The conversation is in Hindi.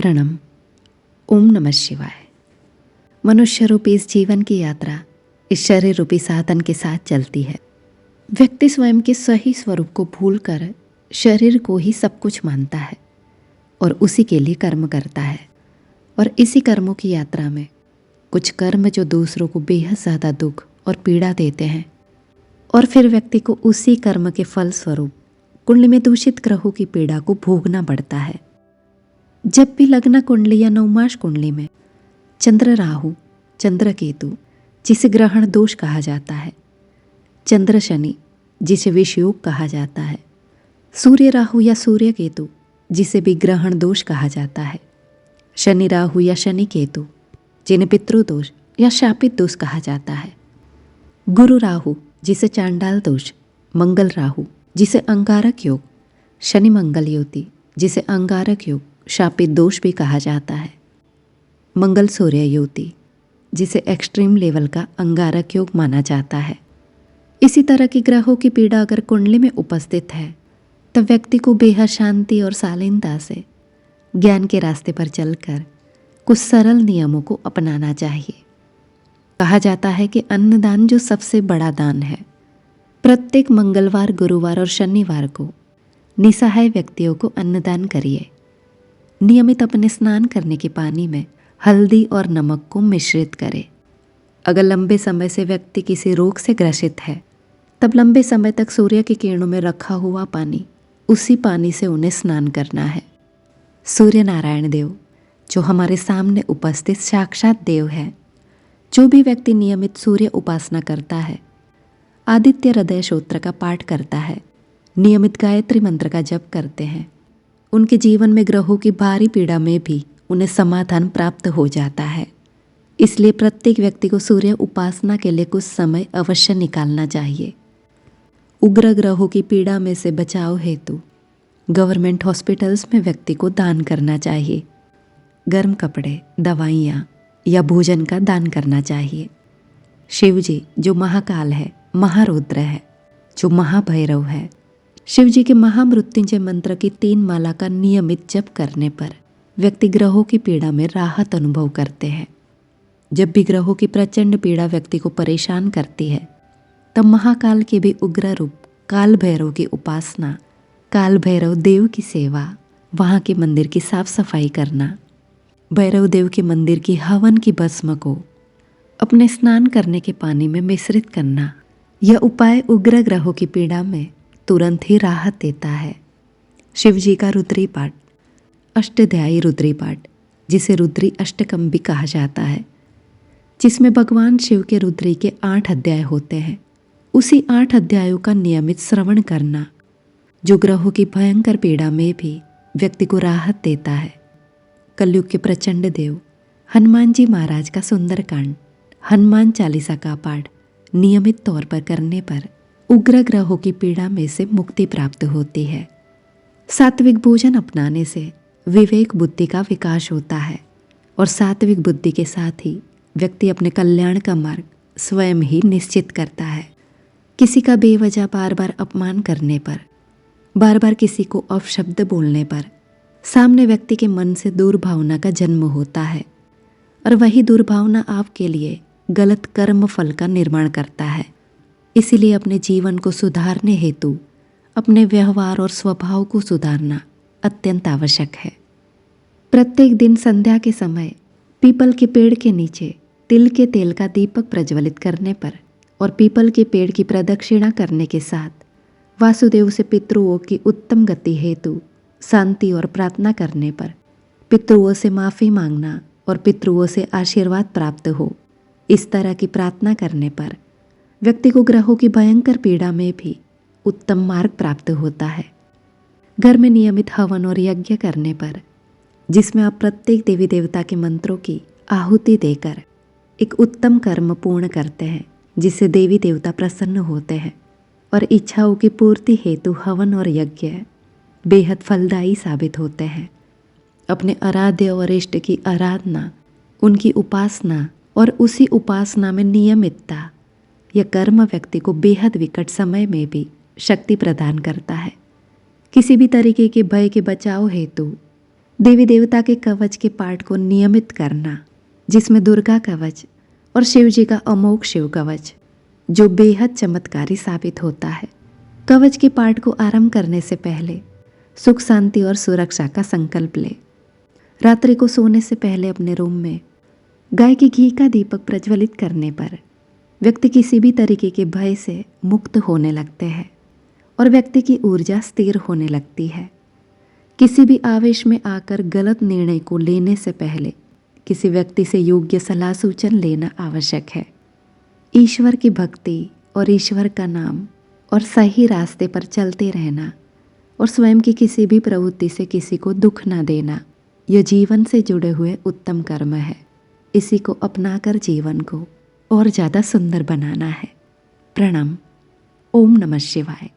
प्रणम। ओम नमः शिवाय। मनुष्य रूपी इस जीवन की यात्रा इस शरीर रूपी साधन के साथ चलती है। व्यक्ति स्वयं के सही स्वरूप को भूलकर शरीर को ही सब कुछ मानता है और उसी के लिए कर्म करता है। और इसी कर्मों की यात्रा में कुछ कर्म जो दूसरों को बेहद ज़्यादा दुख और पीड़ा देते हैं, और फिर व्यक्ति को उसी कर्म के फल स्वरूप कुंडली में दूषित ग्रहों की पीड़ा को भोगना पड़ता है। जब भी लग्न कुंडली या नवमास कुंडली में चंद्र राहु, चंद्र केतु जिसे ग्रहण दोष कहा जाता है, चंद्र शनि जिसे विषयोग कहा जाता है, सूर्य राहु या सूर्य केतु जिसे भी ग्रहण दोष कहा जाता है, शनि राहु या शनि केतु जिन्हें पितृदोष या शापित दोष कहा जाता है, गुरु राहु जिसे चांडाल दोष, मंगल राहु जिसे अंगारक योग, शनि मंगल युति जिसे अंगारक योग शापित दोष भी कहा जाता है, मंगल सूर्य युति जिसे एक्सट्रीम लेवल का अंगारक योग माना जाता है। इसी तरह की ग्रहों की पीड़ा अगर कुंडली में उपस्थित है तब व्यक्ति को बेहद शांति और शालीनता से ज्ञान के रास्ते पर चलकर कुछ सरल नियमों को अपनाना चाहिए। कहा जाता है कि अन्नदान जो सबसे बड़ा दान है। प्रत्येक मंगलवार, गुरुवार और शनिवार को निसहाय व्यक्तियों को अन्नदान करिए। नियमित अपने स्नान करने के पानी में हल्दी और नमक को मिश्रित करें। अगर लंबे समय से व्यक्ति किसी रोग से ग्रसित है तब लंबे समय तक सूर्य की किरणों में रखा हुआ पानी, उसी पानी से उन्हें स्नान करना है। सूर्य नारायण देव जो हमारे सामने उपस्थित साक्षात देव है, जो भी व्यक्ति नियमित सूर्य उपासना करता है, आदित्य हृदय स्तोत्र का पाठ करता है, नियमित गायत्री मंत्र का जप करते हैं, उनके जीवन में ग्रहों की भारी पीड़ा में भी उन्हें समाधान प्राप्त हो जाता है। इसलिए प्रत्येक व्यक्ति को सूर्य उपासना के लिए कुछ समय अवश्य निकालना चाहिए। उग्र ग्रहों की पीड़ा में से बचाव हेतु गवर्नमेंट हॉस्पिटल्स में व्यक्ति को दान करना चाहिए। गर्म कपड़े, दवाइयाँ या भोजन का दान करना चाहिए। शिव जी जो महाकाल है, महारुद्र है, जो महाभैरव है, शिव जी के महामृत्युंजय मंत्र की 3 माला का नियमित जप करने पर व्यक्ति ग्रहों की पीड़ा में राहत अनुभव करते हैं। जब भी ग्रहों की प्रचंड पीड़ा व्यक्ति को परेशान करती है तब महाकाल के भी उग्र रूप काल भैरव की उपासना, काल भैरव देव की सेवा, वहाँ के मंदिर की साफ सफाई करना, भैरव देव के मंदिर की हवन की भस्म को अपने स्नान करने के पानी में मिश्रित करना, यह उपाय उग्र ग्रहों की पीड़ा में तुरंत ही राहत देता है। शिव जी का रुद्री पाठ, अष्टध्यायी रुद्री पाठ जिसे रुद्री अष्टकम भी कहा जाता है, जिसमें भगवान शिव के रुद्री के 8 अध्याय होते हैं, उसी 8 अध्यायों का नियमित श्रवण करना जो ग्रहों की भयंकर पीड़ा में भी व्यक्ति को राहत देता है। कलयुग के प्रचंड देव हनुमान जी महाराज का सुंदरकांड, हनुमान चालीसा का पाठ नियमित तौर पर करने पर उग्र ग्रहों की पीड़ा में से मुक्ति प्राप्त होती है। सात्विक भोजन अपनाने से विवेक बुद्धि का विकास होता है और सात्विक बुद्धि के साथ ही व्यक्ति अपने कल्याण का मार्ग स्वयं ही निश्चित करता है। किसी का बेवजह बार बार अपमान करने पर, बार बार किसी को अपशब्द बोलने पर सामने व्यक्ति के मन से दुर्भावना का जन्म होता है और वही दुर्भावना आपके लिए गलत कर्म फल का निर्माण करता है। इसीलिए अपने जीवन को सुधारने हेतु अपने व्यवहार और स्वभाव को सुधारना अत्यंत आवश्यक है। प्रत्येक दिन संध्या के समय पीपल के पेड़ के नीचे तिल के तेल का दीपक प्रज्वलित करने पर और पीपल के पेड़ की प्रदक्षिणा करने के साथ वासुदेव से पितृओं की उत्तम गति हेतु शांति और प्रार्थना करने पर, पितृओं से माफ़ी मांगना और पितृओं से आशीर्वाद प्राप्त हो, इस तरह की प्रार्थना करने पर व्यक्ति को ग्रहों की भयंकर पीड़ा में भी उत्तम मार्ग प्राप्त होता है। घर में नियमित हवन और यज्ञ करने पर, जिसमें आप प्रत्येक देवी देवता के मंत्रों की आहुति देकर एक उत्तम कर्म पूर्ण करते हैं, जिससे देवी देवता प्रसन्न होते हैं और इच्छाओं की पूर्ति हेतु हवन और यज्ञ बेहद फलदायी साबित होते हैं। अपने आराध्य और इष्ट की आराधना, उनकी उपासना और उसी उपासना में नियमितता, यह कर्म व्यक्ति को बेहद विकट समय में भी शक्ति प्रदान करता है। किसी भी तरीके के भय के बचाव हेतु देवी देवता के कवच के पाठ को नियमित करना, जिसमें दुर्गा कवच और शिव जी का अमोघ शिव कवच, जो बेहद चमत्कारी साबित होता है। कवच के पाठ को आरंभ करने से पहले सुख शांति और सुरक्षा का संकल्प ले। रात्रि को सोने से पहले अपने रूम में गाय के घी का दीपक प्रज्वलित करने पर व्यक्ति किसी भी तरीके के भय से मुक्त होने लगते हैं और व्यक्ति की ऊर्जा स्थिर होने लगती है। किसी भी आवेश में आकर गलत निर्णय को लेने से पहले किसी व्यक्ति से योग्य सलाह सूचन लेना आवश्यक है। ईश्वर की भक्ति और ईश्वर का नाम और सही रास्ते पर चलते रहना और स्वयं की किसी भी प्रवृत्ति से किसी को दुख न देना, यह जीवन से जुड़े हुए उत्तम कर्म है। इसी को अपनाकर जीवन को और ज़्यादा सुंदर बनाना है। प्रणाम। ओम नमः शिवाय।